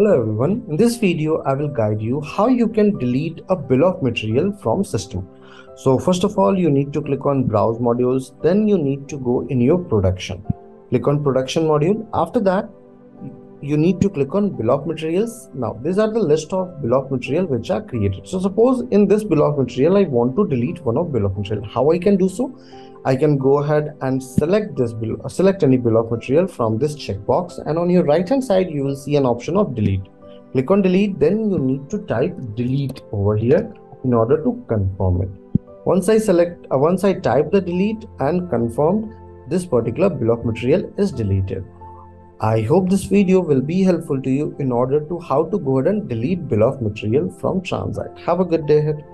Hello everyone, in this video I will guide you how you can delete a bill of material from system. So first of all you need to click on browse modules, then you need to go in your production. Click on production module. After that you need to click on bill of materials. Now these are the list of bill of material which are created. So suppose in this bill of material I want to delete one of bill of material. How I can do so? I can go ahead and select this bill, select any bill of material from this checkbox, and on your right hand side you will see an option of delete. Click on delete, then you need to type delete over here in order to confirm it. Once I type the delete and confirmed, this particular bill of material is deleted. I hope this video will be helpful to you in order to how to go ahead and delete bill of material from Transact. Have a good day ahead.